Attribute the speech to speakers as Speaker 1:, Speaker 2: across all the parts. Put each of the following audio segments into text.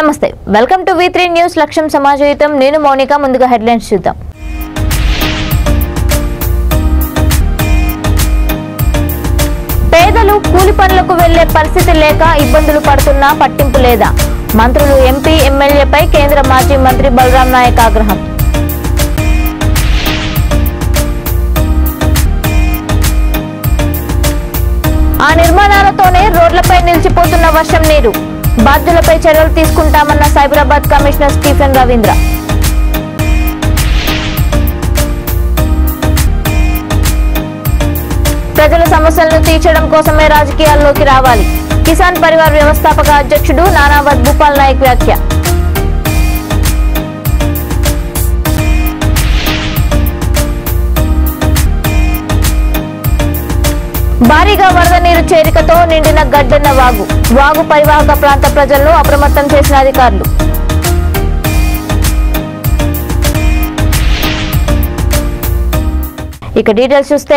Speaker 1: నమస్తే welcome to V3 news లక్ష్యం సమాజయుతం నేను మౌనిక ముందుగా హెడ్లైన్స్ చూద్దాం పేదలు కూలి పనులకు వెళ్లే పరిస్థితి లేక ఇబ్బందులు పడుతున్నా పట్టింపు లేదా మంత్రులు ఎంపీ ఎమ్మెల్యేపై కేంద్ర మాజీ మంత్రి బలరాం నాయక్ ఆగ్రహం ఆ నిర్మాణాలతోనే రోడ్లపై నిలిచిపోతున్న వర్షం నీరు బాధ్యులపై చర్యలు తీసుకుంటామన్న సైబరాబాద్ కమిషనర్ స్టీఫెన్ రవీంద్ర ప్రజల సమస్యలను తీర్చడం కోసమే రాజకీయాల్లోకి రావాలి కిసాన్ పరివార్ వ్యవస్థాపక అధ్యక్షుడు నానావత్ భూపాల్ నాయక్ వ్యాఖ్య భారీగా వరద నీరు చేరికతో నిండిన గడ్డెన్న వాగు పరివాహక ప్రాంత ప్రజలను అప్రమత్తం చేసిన అధికారులు ఇక డీటెయిల్స్ చూస్తే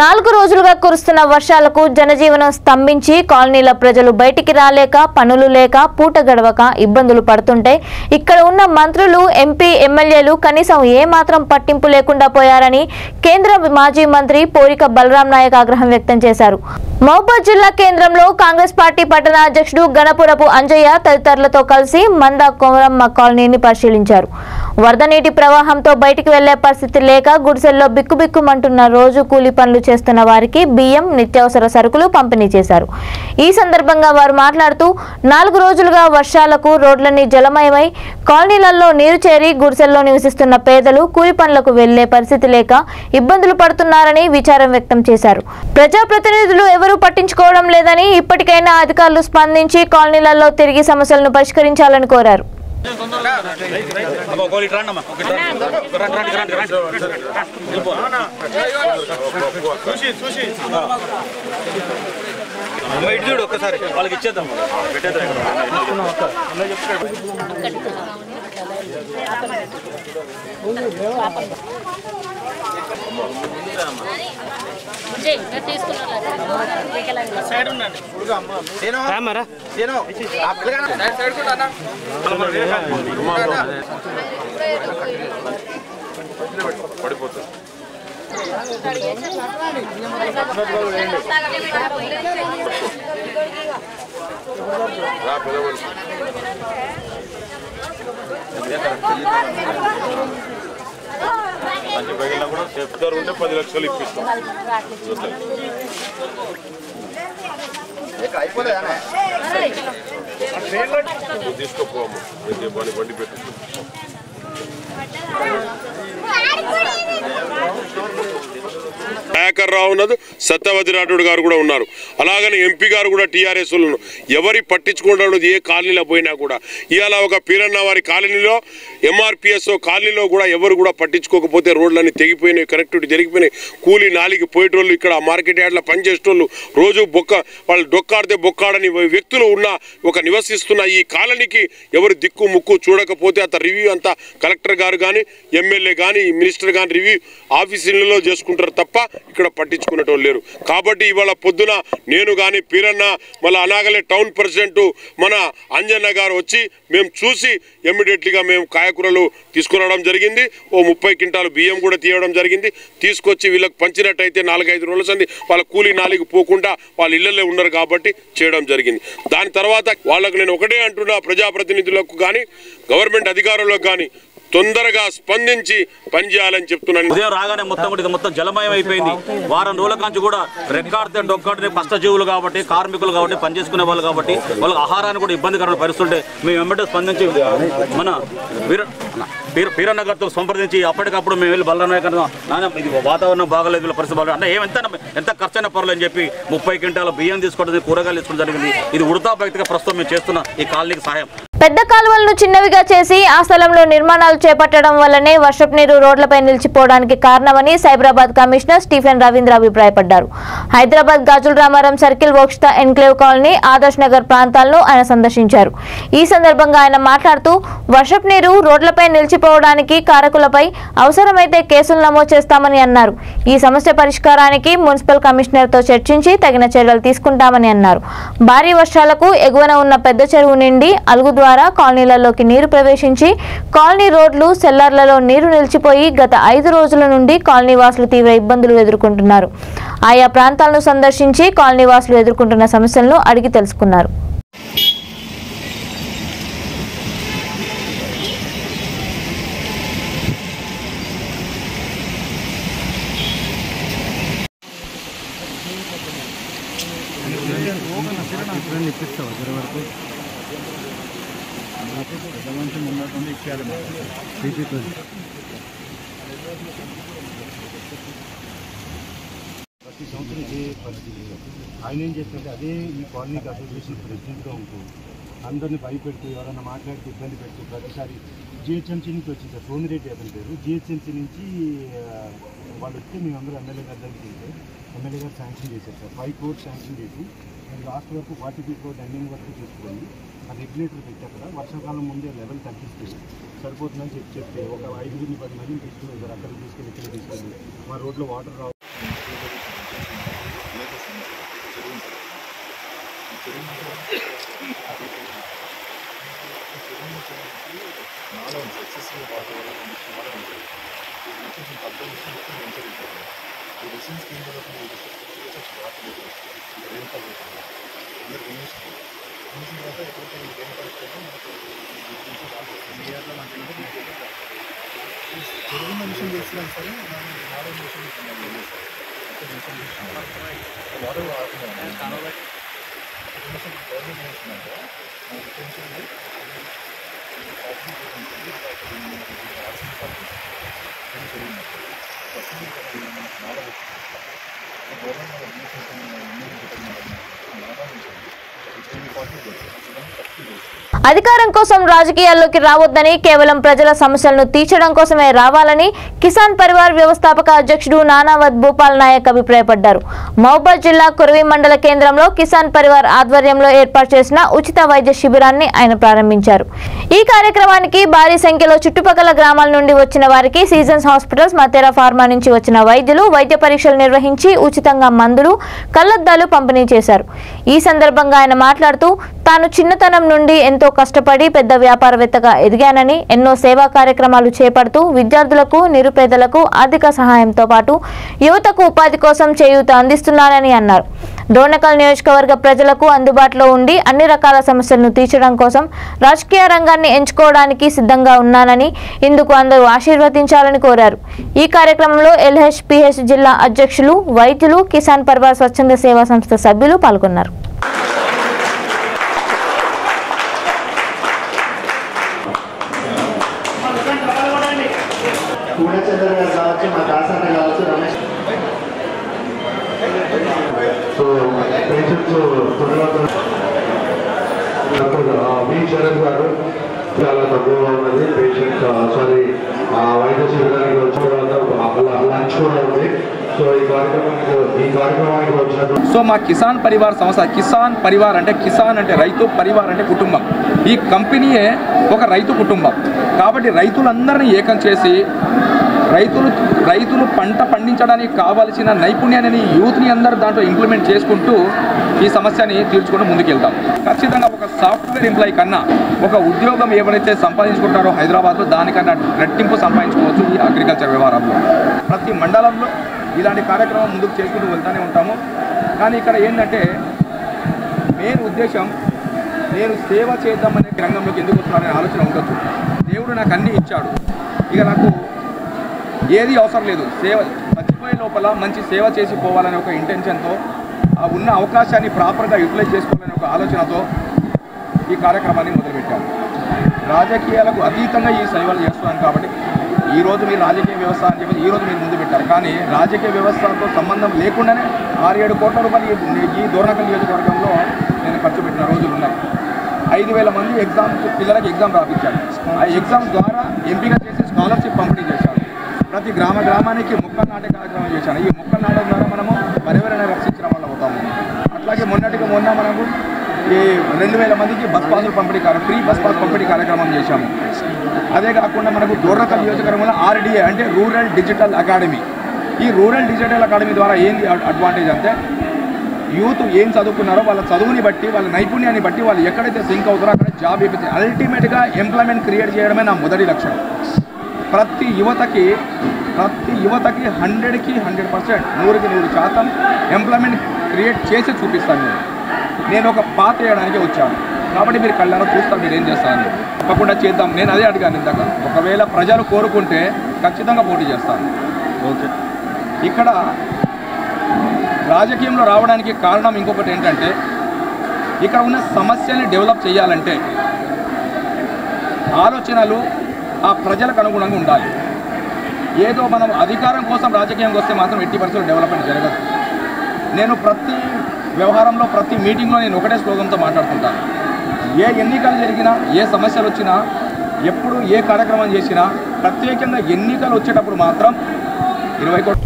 Speaker 1: 4 రోజులుగా కురుస్తున్న వర్షాలకు జనజీవనం స్తంభించి కాలనీల ప్రజలు బయటికి రాలేక పనులు లేక పూట గడవక ఇబ్బందులు పడుతుంటే ఇక్కడ ఉన్న మంత్రులు ఎంపీ ఎమ్మెల్యేలు కనీసం ఏమాత్రం పట్టింపు లేకుండా పోయారని కేంద్ర మాజీ మంత్రి పోరిక బలరాం నాయక్ ఆగ్రహం వ్యక్తం చేశారు మహబూబాబాద్ జిల్లా కేంద్రంలో కాంగ్రెస్ పార్టీ పట్టణ అధ్యక్షుడు గణపురపు అంజయ్య తదితరులతో కలిసి మంద కొమరమ్మ కాలనీని పరిశీలించారు వరద నీటి ప్రవాహంతో బయటికి వెళ్లే పరిస్థితి లేక గుడిసెల్లో బిక్కుబిక్కుమంటున్న రోజు కూలీ పనులు చేస్తున్న వారికి బియ్యం నిత్యావసర సరుకులు పంపిణీ చేశారు ఈ సందర్భంగా వారు మాట్లాడుతూ 4 రోజులుగా వర్షాలకు రోడ్లన్నీ జలమయమై కాలనీలలో నీరు చేరి గుడిసెల్లో నివసిస్తున్న పేదలు కూలీ పనులకు వెళ్లే పరిస్థితి లేక ఇబ్బందులు పడుతున్నారని విచారం వ్యక్తం చేశారు ప్రజాప్రతినిధులు ఎవరూ పట్టించుకోవడం లేదని ఇప్పటికైనా అధికారులు స్పందించి కాలనీలలో తిరిగి సమస్యలను పరిష్కరించాలని కోరారు
Speaker 2: ఒక్కసారి వాళ్ళకి ఇచ్చేద్దాం పడిపోతుంది మంచి పగిలినా కూడా చెప్తారు ఉంటే 10 లక్షలు ఇప్పిస్తాం తీసుకోపోము బండి పెట్టి దయాకర్ రావు ఉన్నది సత్యవతి రాఠోడ్ గారు కూడా ఉన్నారు అలాగని ఎంపీ గారు కూడా టీఆర్ఎస్ ఎవరి పట్టించుకుంటాడు ఏ కాలనీలో పోయినా కూడా ఇవాళ ఒక పీరన్న వారి కాలనీలో ఎంఆర్పిఎస్ కాలనీలో కూడా ఎవరు కూడా పట్టించుకోకపోతే రోడ్లన్నీ తెగిపోయినాయి కనెక్టివిటీ జరిగిపోయినాయి కూలీ నాలికి పోయేటోళ్ళు ఇక్కడ మార్కెట్ యార్డ్లో పనిచేసేటోళ్ళు రోజు వాళ్ళు డొక్కాడితే బొక్కాడని వ్యక్తులు ఉన్న ఒక నివసిస్తున్న ఈ కాలనీకి ఎవరు దిక్కు ముక్కు చూడకపోతే అంత రివ్యూ అంతా కలెక్టర్ గారు కానీ ఎమ్మెల్యే కానీ మినిస్టర్ కానీ రివ్యూ ఆఫీసులలో చేసుకుంటారు తప్ప ఇక్కడ పట్టించుకునేటోళ్ళు లేరు కాబట్టి ఇవాళ పొద్దున నేను కానీ పీరన్న మళ్ళీ అలాగలే టౌన్ ప్రెసిడెంట్ మన అంజన్న గారు వచ్చి మేము చూసి ఇమ్మీడియట్లీగా మేము కాయకూరలు తీసుకురావడం జరిగింది ఓ 30 క్వింటాలు బియ్యం కూడా తీయడం జరిగింది తీసుకొచ్చి వీళ్ళకి పంచినట్టయితే 4-5 రోజుల సంది వాళ్ళ కూలీ నాలికి పోకుండా వాళ్ళ ఇళ్లలో ఉన్నారు కాబట్టి చేయడం జరిగింది దాని తర్వాత వాళ్ళకు నేను ఒకటే అంటున్నా ప్రజాప్రతినిధులకు కానీ గవర్నమెంట్ అధికారులకు కానీ తొందరగా స్పందించి పనిచేయాలని చెప్తున్నాను
Speaker 3: ఉదయం రాగానే మొత్తం జలమయం అయిపోయింది వారం రోజుల కాంచి కూడా రెక్కాడితే డొక్కాడితే కష్టజీవులు కాబట్టి కార్మికులు కాబట్టి పనిచేసుకునే వాళ్ళు కాబట్టి వాళ్ళకి ఆహారాన్ని కూడా ఇబ్బందికరమైన పరిస్థితుంటే మేము వెంబడే స్పందించి మన పీరన్న గారితో సంప్రదించి అప్పటికప్పుడు మేము వెళ్ళి బలరాం నాయక్ నాన్న ఇది వాతావరణం బాగలేదు పరిస్థితి అంటే ఎంత ఖర్చైన పర్లేదు అని చెప్పి 30 క్వింటాల బియ్యం తీసుకోవడం కూరగాయలు తీసుకోవడం జరిగింది ఇది ఉడతా వ్యక్తిగా ప్రస్తుతం మేము చేస్తున్న ఈ కాలనీకి సహాయం
Speaker 1: పెద్ద కాలువలను చిన్నవిగా చేసి ఆ స్థలంలో నిర్మాణాలు చేపట్టడం వల్లనే వర్షపు నీరు రోడ్లపై నిలిచిపోవడానికి కారణమని సైబరాబాద్ కమిషనర్ స్టీఫెన్ రవీంద్ర అభిప్రాయపడ్డారు హైదరాబాద్ గాజుల రామారం సర్కిల్ వోక్స్తా ఎన్క్లేవ్ కాలనీ ఆదర్శ్ నగర్ ప్రాంతాలను ఆయన సందర్శించారు ఈ సందర్భంగా ఆయన మాట్లాడుతూ వర్షపు నీరు రోడ్లపై నిలిచిపోవడానికి కారకులపై అవసరమైతే కేసులు నమోదు చేస్తామని అన్నారు ఈ సమస్య పరిష్కారానికి మున్సిపల్ కమిషనర్ తో చర్చించి తగిన చర్యలు తీసుకుంటామని అన్నారు భారీ వర్షాలకు ఎగువన ఉన్న పెద్ద చెరువు నిండి అలుగు ద్వారా కాలనీలలోకి నీరు ప్రవేశించి కాలనీ రోడ్లు సెల్లార్లలో నీరు నిలిచిపోయి గత 5 రోజుల నుండి కాలనీ వాసులు తీవ్ర ఇబ్బందులు ఎదుర్కొంటున్నారు. ఆయా ప్రాంతాలను సందర్శించి కాలనీ వాసులు ఎదుర్కొంటున్న సమస్యలను అడిగి తెలుసుకున్నారు.
Speaker 4: ప్రతి సంవత్సరం ఇదే పరిస్థితి. ఆయన ఏం చేస్తుంటే అదే ఈ కాలనీకి అసోసియేషన్ ప్రెసిడెంట్గా ఉంటూ అందరినీ భయపెడుతూ ఎవరైనా మాట్లాడితే ఇబ్బంది పెడుతూ ప్రతిసారి జిహెచ్ఎంసీ నుంచి వచ్చింది సార్ సోమిరెడ్డి అతని పేరు. జిహెచ్ఎంసీ నుంచి వాళ్ళు వస్తే మేమందరూ ఎమ్మెల్యే గారి దగ్గరికి వెళ్తే ఎమ్మెల్యే గారు శాంక్షన్ చేశారు సార్. 5 crores శాంక్షన్ చేసి లాస్ట్ వరకు 40 crores ఎండింగ్ వరకు తీసుకొని ఆ రెగ్యులేటర్ పెట్టి అక్కడ వర్షాకాలం ముందే లెవెల్ తగ్గిస్తే సరిపోతుందని చెప్తే ఒక 5-10 మందిని తీసుకుని సార్ అక్కడికి తీసుకెళ్ళి ఇక్కడ తీసుకెళ్ళి మా రోడ్లో వాటర్ రావు.
Speaker 1: అధికారం కోసం రాజకీయాల్లోకి రావద్దని కేవలం ప్రజల సమస్యలను తీర్చడం కోసమే రావాలని కిసాన్ పరివార్ వ్యవస్థాపక అధ్యక్షుడు నానావత్ భూపాల్ నాయక్ అభిప్రాయపడ్డారు. మహబూబాబాద్ జిల్లా కురవి మండల కేంద్రంలో కిసాన్ పరివార్ ఆధ్వర్యంలో ఏర్పాటు చేసిన ఉచిత వైద్య శిబిరాన్ని ఆయన ప్రారంభించారు. ఈ కార్యక్రమానికి భారీ సంఖ్యలో చుట్టుపక్కల గ్రామాల నుండి వచ్చిన వారికి సీజన్స్ హాస్పిటల్స్, మతేరా ఫార్మా నుంచి వచ్చిన వైద్యులు వైద్య పరీక్షలు నిర్వహించి ఉచితంగా మందులు, కళ్లద్దాలు పంపిణీ చేశారు. ఈ సందర్భంగా ఆయన మాట్లాడుతూ తాను చిన్నతనం నుండి ఎంతో కష్టపడి పెద్ద వ్యాపారవేత్తగా ఎదిగానని, ఎన్నో సేవా కార్యక్రమాలు చేపడుతూ విద్యార్థులకు, నిరుపేదలకు ఆర్థిక సహాయంతో పాటు యువతకు ఉపాధి కోసం చేయూత అందిస్తున్నానని అన్నారు. డోర్నకల్ నియోజకవర్గ ప్రజలకు అందుబాటులో ఉండి అన్ని రకాల సమస్యలను తీర్చడం కోసం రాజకీయ రంగాన్ని ఎంచుకోవడానికి సిద్ధంగా ఉన్నానని, ఇందుకు అందరూ ఆశీర్వదించాలని కోరారు. ఈ కార్యక్రమంలో LHPH జిల్లా అధ్యక్షులు, వైద్యులు, కిసాన్ పరివార్ స్వచ్ఛంద సేవా సంస్థ సభ్యులు పాల్గొన్నారు.
Speaker 5: సో పేషెంట్స్ శరత్ గారు చాలా తక్కువగా ఉన్నది. పేషెంట్ వైద్య శిబిరానికి వచ్చిన లంచ్ కూడా ఉంది. సో ఈ కార్యక్రమానికి వచ్చినట్టు
Speaker 6: సో మా కిసాన్ పరివార్ సంస్థ, కిసాన్ పరివార్ అంటే కిసాన్ అంటే రైతు, పరివార్ అంటే కుటుంబం. ఈ కంపెనీయే ఒక రైతు కుటుంబం కాబట్టి రైతులందరినీ ఏకం చేసి రైతులు పంట పండించడానికి కావాల్సిన నైపుణ్యాన్ని, యూత్ని అందరూ దాంట్లో ఇంప్లిమెంట్ చేసుకుంటూ ఈ సమస్యని తీర్చుకుంటూ ముందుకెళ్తాం. ఖచ్చితంగా ఒక సాఫ్ట్వేర్ ఎంప్లాయీ కన్నా ఒక ఉద్యోగం ఎవరైతే సంపాదించుకుంటారో హైదరాబాద్లో దానికన్నా రెట్టింపు సంపాదించుకోవచ్చు ఈ అగ్రికల్చర్ వ్యవహారంలో. ప్రతి మండలంలో ఇలాంటి కార్యక్రమం ముందుకు చేసుకుంటూ వెళ్తూనే ఉంటాము. కానీ ఇక్కడ ఏంటంటే మెయిన్ ఉద్దేశం నేను సేవ చేద్దామనే రంగంలోకి ఎందుకు వస్తున్నారనే ఆలోచన ఉండొచ్చు. దేవుడు నాకు అన్నీ ఇచ్చాడు, ఇక నాకు ఏది అవసరం లేదు, సేవ చచ్చిపోయే లోపల మంచి సేవ చేసి పోవాలనే ఒక ఇంటెన్షన్తో, ఆ ఉన్న అవకాశాన్ని ప్రాపర్గా యూటిలైజ్ చేసుకోవాలనే ఒక ఆలోచనతో ఈ కార్యక్రమాన్ని మొదలుపెట్టాను. రాజకీయాలకు అతీతంగా ఈ సేవలు చేస్తున్నాను కాబట్టి ఈరోజు మీరు రాజకీయ వ్యవస్థ అని చెప్పి ఈరోజు మీరు ముందు పెట్టారు. కానీ రాజకీయ వ్యవస్థతో సంబంధం లేకుండానే 6-7 కోట్ల రూపాయలు ఈ డోర్నకల్ నియోజకవర్గంలో నేను ఖర్చు పెట్టిన రోజులు ఉన్నాయి. 5,000 మంది పిల్లలకి ఎగ్జామ్ రాపించాను. ఆ ఎగ్జామ్ ద్వారా ఎంపిక చేసి స్కాలర్షిప్ పంపిణీ చేశాను. ప్రతి గ్రామానికి మొక్కలు నాటే కార్యక్రమం చేశాను. ఈ మొక్కలు నాటడం ద్వారా మనము పర్యావరణ రక్షించడం వల్ల అవుతాము. అట్లాగే మొన్న మనము ఈ 2,000 మందికి బస్ పాసులు ఫ్రీ బస్ పాస్ పంపిణీ కార్యక్రమం చేశాము. అదే కాకుండా మనకు డోర్నకల్ నియోజకవర్గంలో RDA అంటే రూరల్ డిజిటల్ అకాడమీ. ఈ రూరల్ డిజిటల్ అకాడమీ ద్వారా ఏంది అడ్వాంటేజ్ అంటే యూత్ ఏం చదువుకున్నారో వాళ్ళ చదువుని బట్టి వాళ్ళ నైపుణ్యాన్ని బట్టి వాళ్ళు ఎక్కడైతే సింక్ అవుతారో అక్కడ జాబ్ ఇప్పించి అల్టిమేట్గా ఎంప్లాయ్మెంట్ క్రియేట్ చేయడమే నా మొదటి లక్ష్యం. ప్రతి యువతకి 100కి 100%, 100కి 100% ఎంప్లాయ్మెంట్ క్రియేట్ చేసి చూపిస్తాను. నేను ఒక పాత వేయడానికి వచ్చాను కాబట్టి మీరు కళ్ళారా చూస్తాను మీరు ఏం చేస్తాను. తప్పకుండా చేద్దాం. నేను అదే అడిగాను ఇందాక, ఒకవేళ ప్రజలు కోరుకుంటే ఖచ్చితంగా పోటీ చేస్తాను. ఓకే, ఇక్కడ రాజకీయంలో రావడానికి కారణం ఇంకొకటి ఏంటంటే, ఇక్కడ ఉన్న సమస్యల్ని డెవలప్ చేయాలంటే ఆలోచనలు ఆ ప్రజలకు అనుగుణంగా ఉండాలి. ఏదో మనం అధికారం కోసం రాజకీయంకి వస్తే మాత్రం 80% డెవలప్మెంట్ జరగదు. నేను ప్రతి వ్యవహారంలో ప్రతి మీటింగ్లో నేను ఒకటే స్లోగన్తో మాట్లాడుతుంటాను. ఏ ఎన్నికలు జరిగినా, ఏ సమస్యలు వచ్చినా, ఎప్పుడు ఏ కార్యక్రమం చేసినా ప్రత్యేకంగా ఎన్నికలు వచ్చేటప్పుడు మాత్రం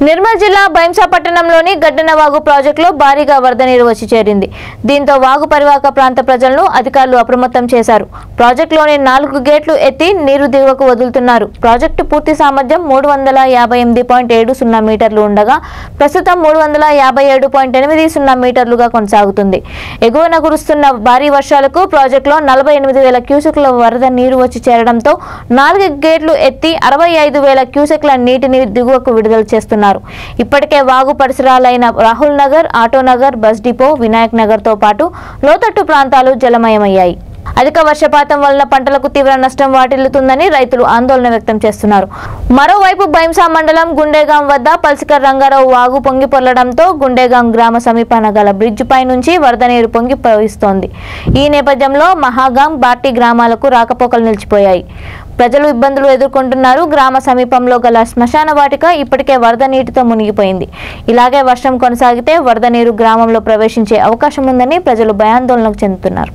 Speaker 1: నిర్మల్ జిల్లా బైంసా పట్టణంలోని గడ్డన వాగు ప్రాజెక్టులో భారీగా వరద నీరు వచ్చి చేరింది. దీంతో వాగు పరివాహక ప్రాంత ప్రజలను అధికారులు అప్రమత్తం చేశారు. ప్రాజెక్టులోని 4 గేట్లు ఎత్తి నీరు దిగువకు వదులుతున్నారు. ప్రాజెక్టు పూర్తి సామర్థ్యం 358.70 మీటర్లు ఉండగా ప్రస్తుతం 357.80 మీటర్లుగా కొనసాగుతుంది. ఎగువన కురుస్తున్న భారీ వర్షాలకు ప్రాజెక్టులో 48,000 క్యూసెక్ల వరద నీరు వచ్చి చేరడంతో 4 గేట్లు ఎత్తి 65,000 క్యూసెక్ల నీటిని దిగువకు విడుదల చేస్తున్నారు. ఇప్పటికే వాగు పరిసరాలైన Rahul Nagar, auto Nagar, bus depot, Vinayak Nagar తో పాటు లోతట్టు ప్రాంతాలు జలమయమయ్యాయి. అధిక వర్షపాతం వలన పంటలకు తీవ్ర నష్టం వాటిల్లుతుందని రైతులు ఆందోళన వ్యక్తం చేస్తున్నారు. మరోవైపు బైంసా మండలం గుండేగాం వద్ద పల్సికర్ రంగారావు వాగు పొంగి పొర్లడంతో గుండేగాం గ్రామ సమీపాన గల బ్రిడ్జ్ పై నుంచి వరద నీరు పొంగి ప్రవహిస్తోంది. ఈ నేపథ్యంలో మహాగాం, బార్టీ గ్రామాలకు రాకపోకలు నిలిచిపోయాయి. ప్రజలు ఇబ్బందులు ఎదుర్కొంటున్నారు. గ్రామ సమీపంలో గల శ్మశాన వాటిక ఇప్పటికే వరద నీటితో మునిగిపోయింది. ఇలాగే వర్షం కొనసాగితే వరద నీరు గ్రామంలో ప్రవేశించే అవకాశం ఉందని ప్రజలు భయాందోళనకు చెందుతున్నారు.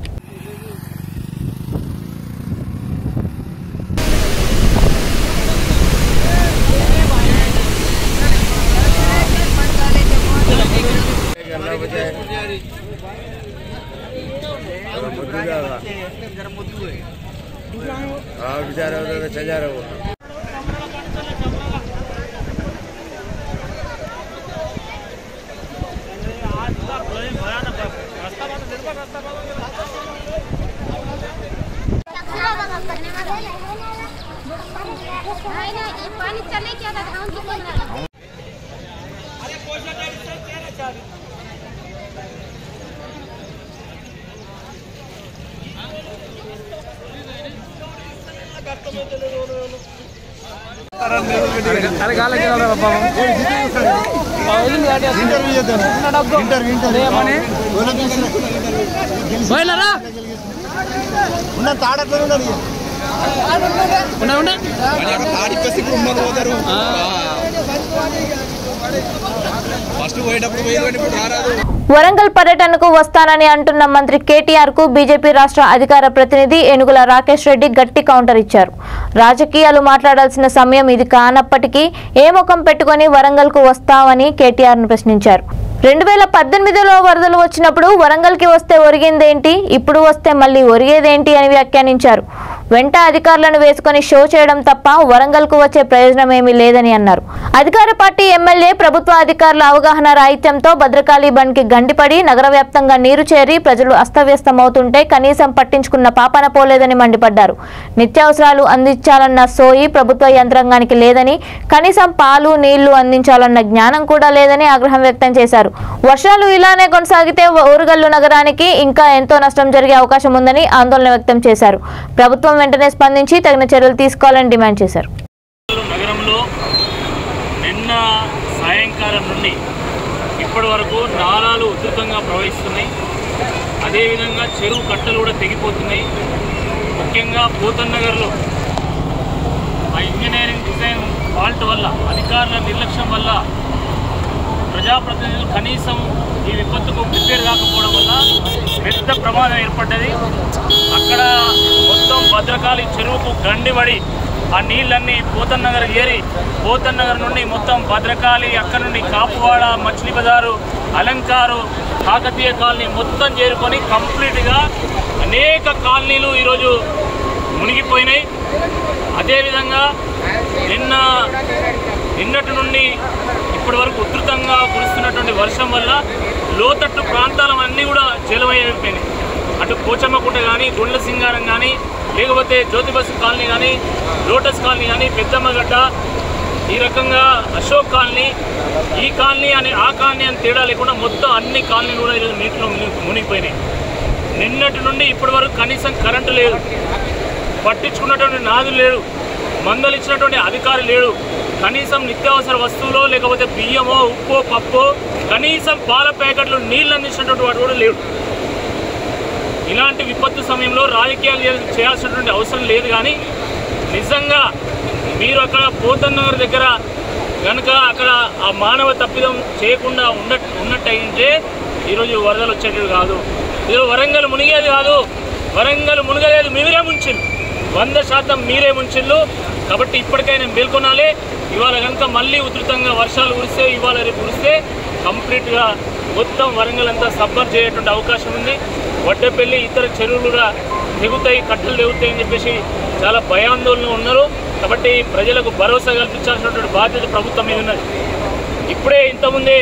Speaker 1: వరంగల్ పర్యటనకు వస్తానని అంటున్న మంత్రి కేటీఆర్ కు బీజేపీ రాష్ట్ర అధికార ప్రతినిధి ఏనుగుల రాకేష్ రెడ్డి గట్టి కౌంటర్ ఇచ్చారు. రాజకీయాలు మాట్లాడాల్సిన సమయం ఇది కానప్పటికీ ఏ ముఖం పెట్టుకుని వరంగల్ కు వస్తావని కేటీఆర్ ను ప్రశ్నించారు. 2018లో వరదలు వచ్చినప్పుడు వరంగల్కి వస్తే ఒరిగిందేంటి, ఇప్పుడు వస్తే మళ్ళీ ఒరిగేదేంటి అని వ్యాఖ్యానించారు. వెంట అధికారులను వేసుకొని షో చేయడం తప్ప వరంగల్కు వచ్చే ప్రయోజనం ఏమీ లేదని అన్నారు. అధికార పార్టీ ఎమ్మెల్యే ప్రభుత్వ అధికారుల అవగాహన రాహిత్యంతో భద్రకాళి బండ్కి గండిపడి నగర వ్యాప్తంగా నీరు చేరి ప్రజలు అస్తవ్యస్తమవుతుంటే కనీసం పట్టించుకున్న పాపన పోలేదని మండిపడ్డారు. నిత్యావసరాలు అందించాలన్న సోయి ప్రభుత్వ యంత్రాంగానికి లేదని, కనీసం పాలు నీళ్లు అందించాలన్న జ్ఞానం కూడా లేదని ఆగ్రహం వ్యక్తం చేశారు. వర్షాలు ఇలానే కొనసాగితే ఓరుగల్లు నగరానికి ఇంకా ఎంతో నష్టం జరిగే అవకాశం ఉందని ఆందోళన వ్యక్తం చేశారు. ప్రభుత్వం వెంటనే స్పందించి తగిన చర్యలు తీసుకోవాలని డిమాండ్ చేశారు.
Speaker 7: నగరంలో నిన్న సాయంకాలం నుండి ఇప్పటి వరకు నాలాలు ఉధృతంగా ప్రవహిస్తున్నాయి. అదేవిధంగా చెరువు కట్టలు కూడా తెగిపోతున్నాయి. ముఖ్యంగా పోతన్ నగర్లో ఆ ఇంజనీరింగ్ డిజైన్ ఫాల్ట్ వల్ల, అధికారుల నిర్లక్ష్యం వల్ల ప్రజాప్రతినిధులు కనీసం ఈ విపత్తుకు ప్రిపేర్ కాకపోవడం వల్ల పెద్ద ప్రమాదం ఏర్పడ్డది. అక్కడ మొత్తం భద్రకాళి చెరువుకు గండిపడి ఆ నీళ్ళన్నీ పోతన్ నగర్ ఏరి, పోతన్ నగర్ నుండి మొత్తం భద్రకాళి, అక్కడ నుండి కాపువాడ, మచిలీ బజారు, అలంకారు, కాకతీయ కాలనీ మొత్తం చేరుకొని కంప్లీట్గా అనేక కాలనీలు ఈరోజు మునిగిపోయినాయి. అదేవిధంగా నిన్నటి నుండి ఇప్పటి వరకు ఉధృతంగా కురుస్తున్నటువంటి వర్షం వల్ల లోతట్టు ప్రాంతాలన్నీ కూడా జలమయమైపోయినాయి. అటు పోచమ్మకుంట కానీ, గుండ్ల సింగారం కానీ, లేకపోతే జ్యోతిబస్ కాలనీ కానీ, లోటస్ కాలనీ కానీ, పెద్దమ్మగడ్డ, ఈ రకంగా అశోక్ కాలనీ, ఈ కాలనీ అని ఆ కాలనీ అని తేడా లేకుండా మొత్తం అన్ని కాలనీలు కూడా ఈరోజు నీటిలో మునిగిపోయినాయి. నిన్నటి నుండి ఇప్పటి వరకు కనీసం కరెంటు లేదు, పట్టించుకున్నటువంటి నాదులు లేడు, మందులు ఇచ్చినటువంటి అధికారి లేడు, కనీసం నిత్యావసర వస్తువులో లేకపోతే బియ్యమో ఉప్పో పప్పో కనీసం పాల ప్యాకెట్లు నీళ్ళు అందించినటువంటి వాడు కూడా లేడు. ఇలాంటి విపత్తు సమయంలో రాజకీయాలు చేయాల్సినటువంటి అవసరం లేదు. కానీ నిజంగా మీరు అక్కడ పోతన్నగర్ దగ్గర కనుక అక్కడ ఆ మానవ తప్పిదం చేయకుండా ఉన్నట్టయితే ఈరోజు వరదలు వచ్చేటివి కాదు, ఈరోజు వరంగల్ మునిగేది కాదు. వరంగల్ మునిగలేదు, మీరే ముంచిల్లు, 100% మీరే ముంచిల్లు. కాబట్టి ఇప్పటికైనా మేల్కొనాలి. ఇవాళ కనుక మళ్ళీ ఉధృతంగా వర్షాలు కురిస్తే, ఇవాళ రేపు కురిస్తే కంప్లీట్గా మొత్తం వరంగల్ అంతా సబ్బర్ చేయటువంటి అవకాశం ఉంది. వడ్డపల్లి ఇతర చెరువులు కూడా తెగుతాయి, కట్టలు తెగుతాయి అని చెప్పేసి చాలా భయాందోళన ఉన్నారు. కాబట్టి ప్రజలకు భరోసా కల్పించాల్సినటువంటి బాధ్యత ప్రభుత్వం మీద ఉన్నది. ఇప్పుడే ఇంతకుముందే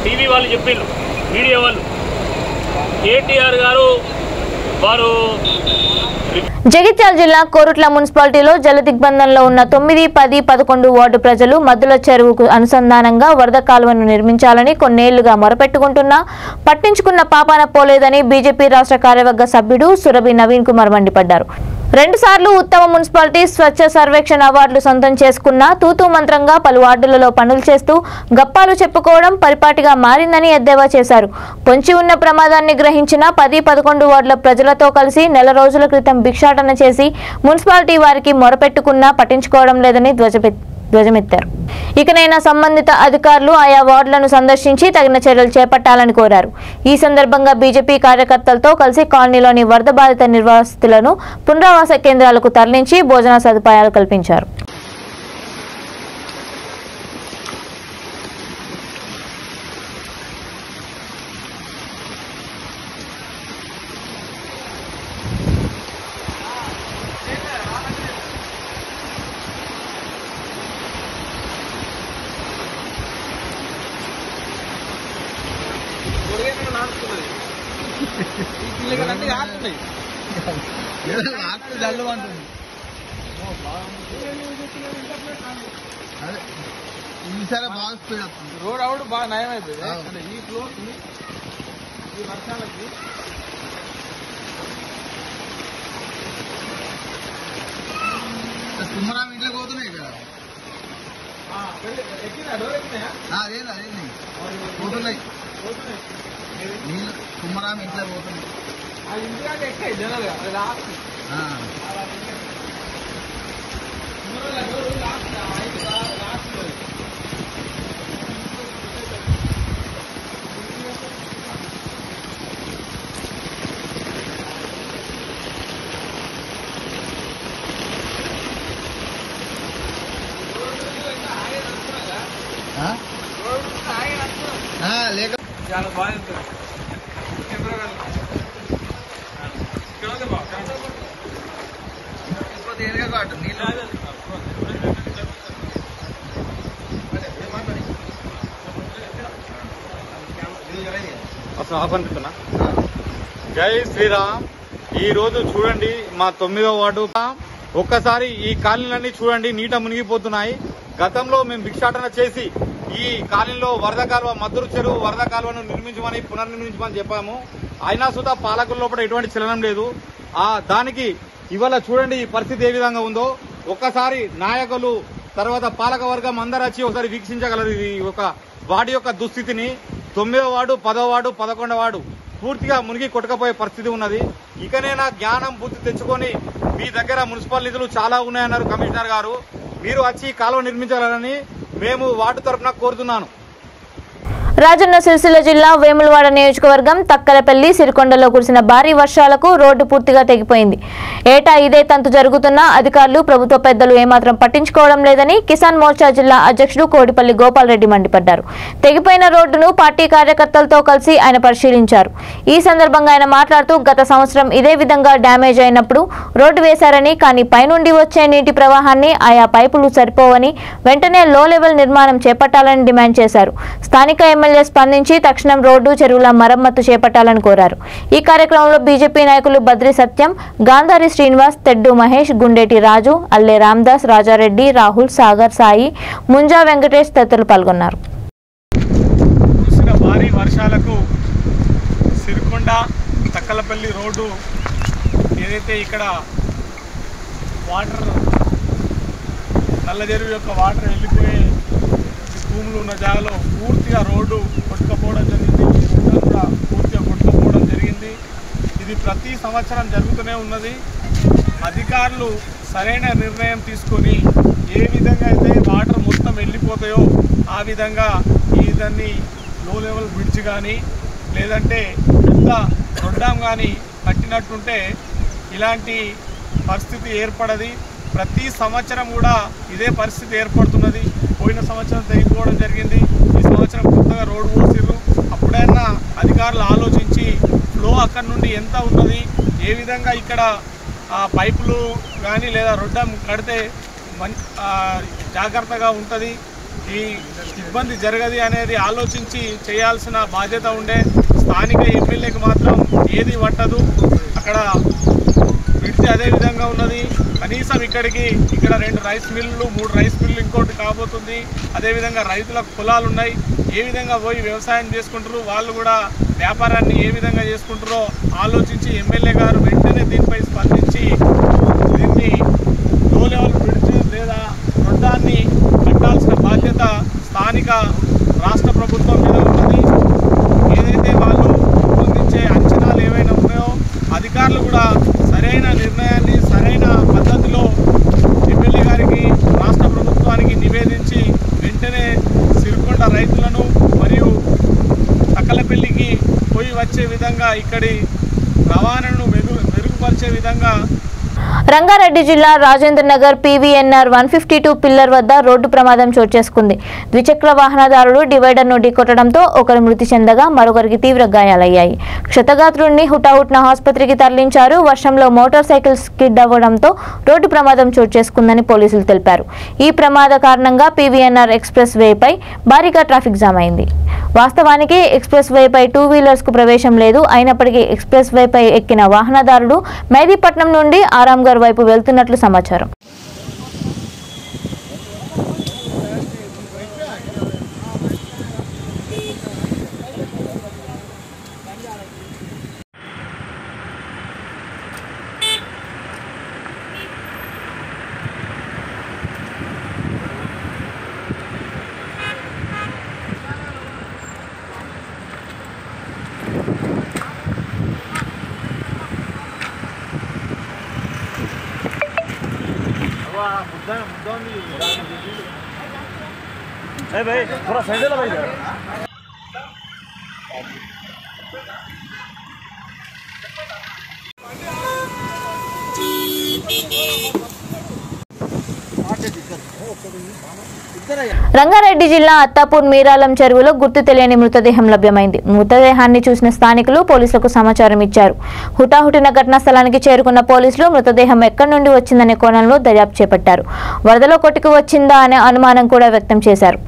Speaker 7: టీవీ వాళ్ళు చెప్పిండ్రు, మీడియా వాళ్ళు, కేటీఆర్ గారు వారు
Speaker 1: జగిత్యాల జిల్లా కోరుట్ల మున్సిపాలిటీలో జల దిగ్బంధంలో ఉన్న 9, 10, 11 వార్డు ప్రజలు మద్దుల చెరువుకు అనుసంధానంగా వరద కాలువను నిర్మించాలని కొన్నేళ్లుగా మొరపెట్టుకుంటున్నా పట్టించుకున్న పాపాన పోలేదని బీజేపీ రాష్ట్ర కార్యవర్గ సభ్యుడు సురభి నవీన్ కుమార్ మండిపడ్డారు. 2 సార్లు ఉత్తమ మున్సిపాలిటీ స్వచ్ఛ సర్వేక్షణ అవార్డులు సొంతం చేసుకున్న తూతూ మంత్రంగా పలు వార్డులలో పనులు చేస్తూ గప్పాలు చెప్పుకోవడం పరిపాటిగా మారిందని ఎద్దేవా చేశారు. పొంచి ఉన్న ప్రమాదాన్ని గ్రహించిన 10, 11 వార్డుల ప్రజలతో కలిసి నెల రోజుల క్రితం భిక్షాటన చేసి మున్సిపాలిటీ వారికి మొరపెట్టుకున్నా పట్టించుకోవడం లేదని ధ్వజమెత్తారు. ఇకనైనా సంబంధిత అధికారులు ఆయా వార్డులను సందర్శించి తగిన చర్యలు చేపట్టాలని కోరారు. ఈ సందర్భంగా బీజేపీ కార్యకర్తలతో కలిసి కాలనీలోని వరద బాధిత నిర్వాసితులను పునరావాస కేంద్రాలకు తరలించి భోజన సదుపాయాలు కల్పించారు.
Speaker 6: రోడ్ అవుట్ బాగా నయం అయిపోయింది. ఈ ఫ్లోర్ ఈ వర్షాలకి
Speaker 8: కుమ్మరాం ఇంట్లోకి పోతున్నాయి కదా,
Speaker 6: ఎక్కినా డోర్ ఎక్కినాయా?
Speaker 8: అదేంది పోతున్నాయి నీళ్ళు, కుమ్మరాం ఇంట్లో పోతున్నాయి.
Speaker 6: ఆ ఇంటికాడ ఎక్కాయి జనరల్గా, అది లాస్ట్
Speaker 8: లేక
Speaker 6: చాలా బాగా నీళ్ళు
Speaker 9: జై శ్రీరామ్. ఈ రోజు చూడండి మా 9వ వార్డు, ఒక్కసారి ఈ కాలనీలన్నీ చూడండి నీట మునిగిపోతున్నాయి. గతంలో మేము భిక్షాటన చేసి ఈ కాలనీలో వరద కాలువ, మద్దూరు చెరువు వరద కాలువను నిర్మించమని పునర్నిర్మించమని చెప్పాము. అయినా సుధా పాలకుల లోపల ఎటువంటి చలనం లేదు. దానికి ఇవాళ చూడండి ఈ పరిస్థితి ఏ విధంగా ఉందో. ఒక్కసారి నాయకులు తర్వాత పాలక వర్గం అందరూ వచ్చి ఒకసారి వీక్షించగలరు ఈ ఒక వార్డు యొక్క దుస్థితిని. 9వ వార్డు, 10వ వార్డు, 11వ వార్డు పూర్తిగా మునిగి కొట్టుకపోయే పరిస్థితి ఉన్నది. ఇకనైనా జ్ఞానం బుద్ధి తెచ్చుకొని మీ దగ్గర మున్సిపల్ నిధులు చాలా ఉన్నాయన్నారు కమిషనర్ గారు, మీరు వచ్చి కాలువ నిర్మించాలని మేము వార్డు తరఫున కోరుతున్నాను.
Speaker 1: రాజన్న సిరిసిల్ల జిల్లా వేములవాడ నియోజకవర్గం తక్కలపల్లి సిరికొండలో కురిసిన భారీ వర్షాలకు రోడ్డు పూర్తిగా తెగిపోయింది. ఏటా ఇదే తంతు జరుగుతున్నా అధికారులు, ప్రభుత్వ పెద్దలు ఏమాత్రం పట్టించుకోవడం లేదని కిసాన్ మోర్చా జిల్లా అధ్యక్షుడు కోడిపల్లి గోపాల్ రెడ్డి మండిపడ్డారు. తెగిపోయిన రోడ్డును పార్టీ కార్యకర్తలతో కలిసి ఆయన పరిశీలించారు. ఈ సందర్భంగా ఆయన మాట్లాడుతూ గత సంవత్సరం ఇదే విధంగా డ్యామేజ్ అయినప్పుడు రోడ్డు వేశారని, కానీ పైనుండి వచ్చే నీటి ప్రవాహాన్ని ఆయా పైపులు సరిపోవని వెంటనే లో లెవెల్ నిర్మాణం చేపట్టాలని డిమాండ్ చేశారు. స్థానిక ఎమ్మెల్యే ఎమ్మెల్యే స్పందించి తక్షణం రోడ్డు చెరువుల మరమ్మతు చేపట్టాలని కోరారు. ఈ కార్యక్రమంలో బీజేపీ నాయకులు బద్రి సత్యం, గాంధారి శ్రీనివాస్, తెడ్డు మహేష్, గుండేటి రాజు, అల్లె రామదాస్, రాజారెడ్డి, రాహుల్, సాగర్, సాయి, ముంజా వెంకటేష్ తదితరులు పాల్గొన్నారు.
Speaker 10: భారీ వర్షాలకు సిరికొండ తక్కలపల్లి రోడ్డు ఏదైతే ఇక్కడ వాటర్ నల్లజెరువు యొక్క వాటర్ వెళ్ళిపోయే భూములు ఉన్న జాగాలో పూర్తిగా రోడ్డు కొట్టుకపోవడం జరిగింది. కూడా పూర్తిగా కొట్టుకపోవడం జరిగింది. ఇది ప్రతి సంవత్సరం జరుగుతూనే ఉన్నది. అధికారులు సరైన నిర్ణయం తీసుకొని ఏ విధంగా అయితే వాటర్ మొత్తం వెళ్ళిపోతాయో ఆ విధంగా ఇదన్నీ లో లెవెల్ బ్రిడ్జ్ కానీ లేదంటే పెద్ద రొడ్డాం కానీ కట్టినట్టుంటే ఇలాంటి పరిస్థితి ఏర్పడది. ప్రతి సంవత్సరం కూడా ఇదే పరిస్థితి ఏర్పడుతున్నది. పోయిన సంవత్సరం తెగిపోవడం జరిగింది. ఈ సంవత్సరం కొత్తగా రోడ్డు పోసిర్రు. అప్పుడైనా అధికారులు ఆలోచించి ఫ్లో అక్కడి నుండి ఎంత ఉన్నది, ఏ విధంగా ఇక్కడ పైపులు కానీ లేదా రొడ్డాం కడితే జాగ్రత్తగా ఉంటుంది, ఈ ఇబ్బంది జరగది అనేది ఆలోచించి చేయాల్సిన బాధ్యత ఉండే. స్థానిక ఎమ్మెల్యేకి మాత్రం ఏది పట్టదు. అక్కడ బ్రిడ్జ్ అదే విధంగా ఉన్నది. కనీసం ఇక్కడ 2 రైస్ మిల్లులు 3 రైస్ మిల్లు ఇంకోటి కాబోతుంది. అదేవిధంగా రైతులకు పొలాలు ఉన్నాయి. ఏ విధంగా పోయి వ్యవసాయం చేసుకుంటారు, వాళ్ళు కూడా వ్యాపారాన్ని ఏ విధంగా చేసుకుంటారో ఆలోచించి ఎమ్మెల్యే గారు వెంటనే దీనిపై స్పందించి దీన్ని లో లెవెల్ బ్రిడ్జ్ లేదా రొడ్డాన్ని కట్టాల్సిన బాధ్యత స్థానిక రాష్ట్ర ప్రభుత్వం మీద ఉన్నది. ఏదైతే వాళ్ళు రూపొందించే అంచనాలు ఏవైనా ఉన్నాయో అధికారులు కూడా సరైన నిర్ణయాన్ని సరైన పద్ధతిలో ఎమ్మెల్యే గారికి రాష్ట్ర ప్రభుత్వానికి నివేదించి వెంటనే సిరికొండ రైతులను మరియు తక్కలపల్లికి పోయి వచ్చే విధంగా ఇక్కడి రవాణాను మెరుగుపరిచే విధంగా.
Speaker 1: రంగారెడ్డి జిల్లా రాజేంద్ర నగర్ PVNR 152 పిల్లర్ వద్ద రోడ్డు ప్రమాదం చోటు చేసుకుంది. ద్విచక్ర వాహనదారుడు డివైడర్ను ఢీకొట్టడంతో ఒకరు మృతి చెందగా మరొకరికి తీవ్ర గాయాలయ్యాయి. క్షతగాత్రుడిని హుటాహుటిన ఆసుపత్రికి తరలించారు. వర్షంలో మోటార్ సైకిల్ స్కిడ్ అవ్వడంతో రోడ్డు ప్రమాదం చోటు చేసుకుందని పోలీసులు తెలిపారు. ఈ ప్రమాద కారణంగా PVNR ఎక్స్ప్రెస్ వేపై భారీగా ట్రాఫిక్ జామ్ అయింది. వాస్తవానికి ఎక్స్ప్రెస్ వేపై 2 వీలర్స్ కు ప్రవేశం లేదు. అయినప్పటికీ ఎక్స్ప్రెస్ వేపై ఎక్కిన వాహనదారుడు మెహదీపట్నం నుండి ఆరాంఘర్ వైపు వెళ్తున్నట్లు సమాచారం.
Speaker 10: भाई थोड़ा साइड ला भाई.
Speaker 1: రంగారెడ్డి జిల్లా అత్తాపూర్ మీరాలం చెరువులో గుర్తు తెలియని మృతదేహం లభ్యమైంది. మృతదేహాన్ని చూసిన స్థానికులు పోలీసులకు సమాచారం ఇచ్చారు. హుటాహుటిన ఘటనా స్థలానికి చేరుకున్న పోలీసులు మృతదేహం ఎక్కడి నుండి వచ్చిందనే కోణంలో దర్యాప్తు చేపట్టారు. వరదలో కొట్టుకు వచ్చిందా అనే అనుమానం కూడా వ్యక్తం చేశారు.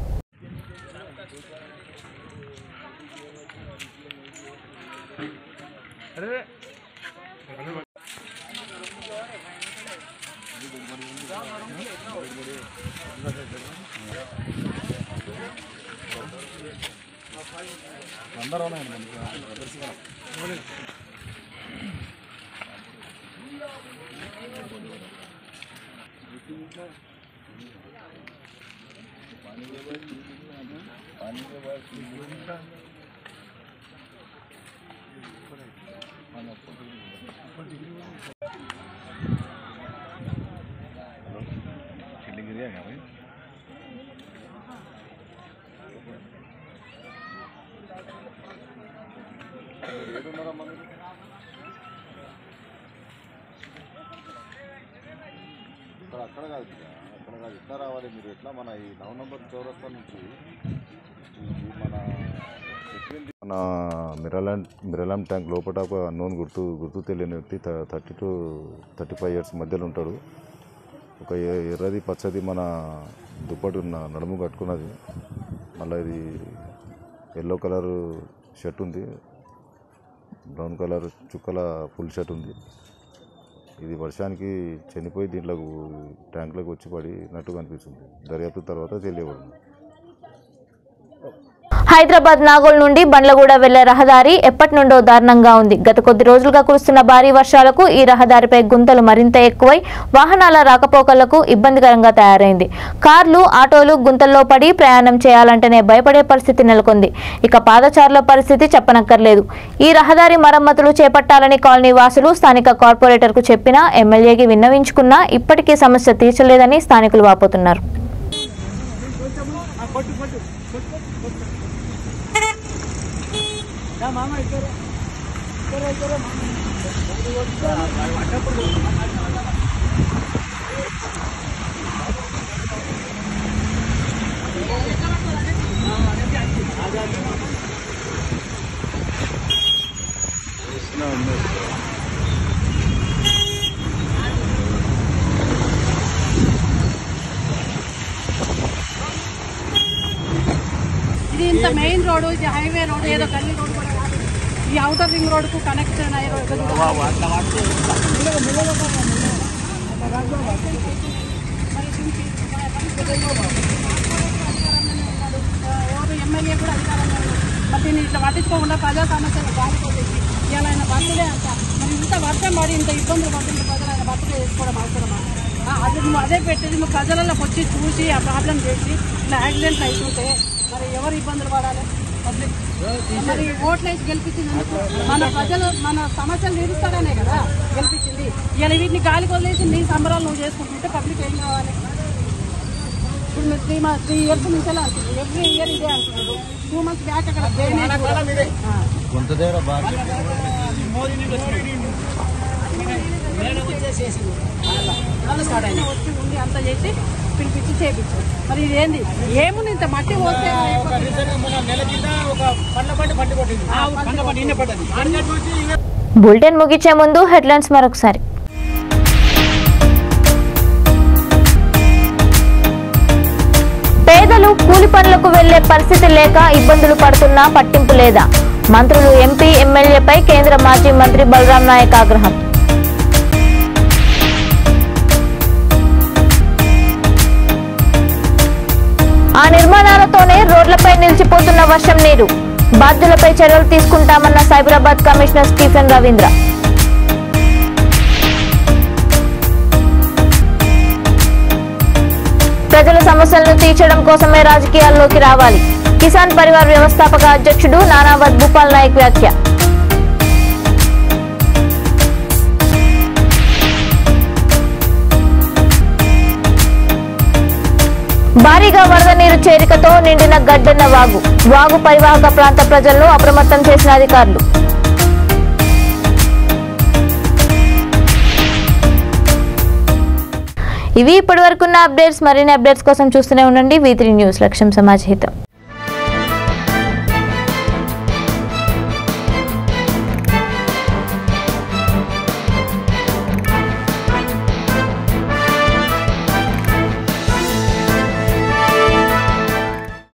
Speaker 5: అక్కడ కాదు ఇట్లా రావాలి మీరు. ఎట్లా మన ఈ 9 నంబర్ చౌరస్తా నుంచి మన మిరలాం ట్యాంక్ లోపల ఒక అన్నోన్ గుర్తు తెలియని వ్యక్తి 30 to 35 years మధ్యలో ఉంటాడు. ఒక ఎర్రది పచ్చది మన దుప్పటి నడుము కట్టుకున్నది. మళ్ళీ ఇది ఎల్లో కలర్ షర్ట్ ఉంది, బ్రౌన్ కలర్ చుక్కల ఫుల్ షర్ట్ ఉంది. ఇది వర్షానికి చనిపోయి దీంట్లో ట్యాంక్లోకి వచ్చి పడినట్టు కనిపిస్తుంది. దర్యాప్తు తర్వాత తెలియబడింది.
Speaker 1: హైదరాబాద్ నాగోల్ నుండి బండ్లగూడ వెళ్లే రహదారి ఎప్పటి నుండో దారుణంగా ఉంది. గత కొద్ది రోజులుగా కురుస్తున్న భారీ వర్షాలకు ఈ రహదారిపై గుంతలు మరింత ఎక్కువై వాహనాల రాకపోకలకు ఇబ్బందికరంగా తయారైంది. కార్లు, ఆటోలు గుంతల్లో పడి ప్రయాణం చేయాలంటేనే భయపడే పరిస్థితి నెలకొంది. ఇక పాదచారుల పరిస్థితి చెప్పనక్కర్లేదు. ఈ రహదారి మరమ్మతులు చేపట్టాలని కాలనీ వాసులు స్థానిక కార్పొరేటర్కు చెప్పినా, ఎమ్మెల్యేకి విన్నవించుకున్నా ఇప్పటికీ సమస్య తీర్చలేదని స్థానికులు వాపోతున్నారు.
Speaker 11: ఇది ఇంత మెయిన్ రోడ్, ఇది హైవే రోడ్, ఏదో గల్లీ రోడ్ కూడా కాదు. ఈ ఔటర్ రింగ్ రోడ్ కు కనెక్షన్ అయ్యే రోడ్ ఎమ్మెల్యే కూడా అధికారంగా మరి దీన్ని ఇట్లా పట్టించుకోకుండా ప్రజా సమస్యలు బాగుపోతుంది. ఇలా ఆయన బర్త్డే అంట, మరి ఇంత వర్షం పడి ఇంత ఇబ్బందులు పడుతుంది ప్రజలు, ఆయన బర్త్డే చేసుకోవడం అవసరమా? అది నువ్వు అదే పెట్టేది నువ్వు ప్రజలలో వచ్చి చూసి ఆ ప్రాబ్లం చేసి ఇలా యాక్సిడెంట్లు అవుతుంటే మరి ఎవరు ఇబ్బందులు పడాలి? పబ్లిక్ మరి ఓట్లు వేసి గెలిపించింది మన ప్రజలు మన సమస్యలు తీరుస్తారనే కదా గెలిపించింది. ఇలా వీటిని గాలి వదిలేసి నీ సంబరాలు నువ్వు చేసుకుంటుంటే పబ్లిక్ ఏం కావాలి? ఇప్పుడు మీరు 3 ఇయర్స్ నుంచి ఎలా అంటున్నారు, ఎవ్రీ ఇయర్ ఇదే అంటున్నారు. 2 months బ్యాక్ అక్కడ ఉండి అంతా చేసి పిలిపించి చేయించారు. మరి ఇది ఏంది? ఏముంది ఇంత మట్టి పోస్తే
Speaker 1: బులెటిన్ ముగించే ముందు హెడ్లైన్స్ మరొకసారి. పేదలు కూలి పనులకు వెళ్లే పరిస్థితి లేక ఇబ్బందులు పడుతున్నా పట్టింపు లేదా? మంత్రులు, ఎంపీ, ఎమ్మెల్యేపై కేంద్ర మాజీ మంత్రి బలరాం నాయక్ ఆగ్రహం. ఆ నిర్మాణాలతోనే రోడ్లపై నిలిచిపోతున్న వర్షం నీరు. బాధ్యులపై చర్యలు తీసుకుంటామన్న సైబరాబాద్ కమిషనర్ స్టీఫెన్ రవీంద్ర. ప్రజల సమస్యలను తీర్చడం కోసమే రాజకీయాల్లోకి రావాలి. కిసాన్ పరివార్ వ్యవస్థాపక అధ్యక్షుడు నానావత్ భూపాల్ నాయక్ వ్యాఖ్య. భారీగా వరద నీరు చేరికతో నిండిన గడ్డెన్న వాగు పరివాహక ప్రాంత ప్రజలను అప్రమత్తం చేసిన అధికారులు. ఇవి ఇప్పటివరకున్న అప్డేట్స్. మరిన్ని అప్డేట్స్ కోసం చూస్తూనే ఉండండి V3 న్యూస్. లక్ష్యం సమాజ్ హితం.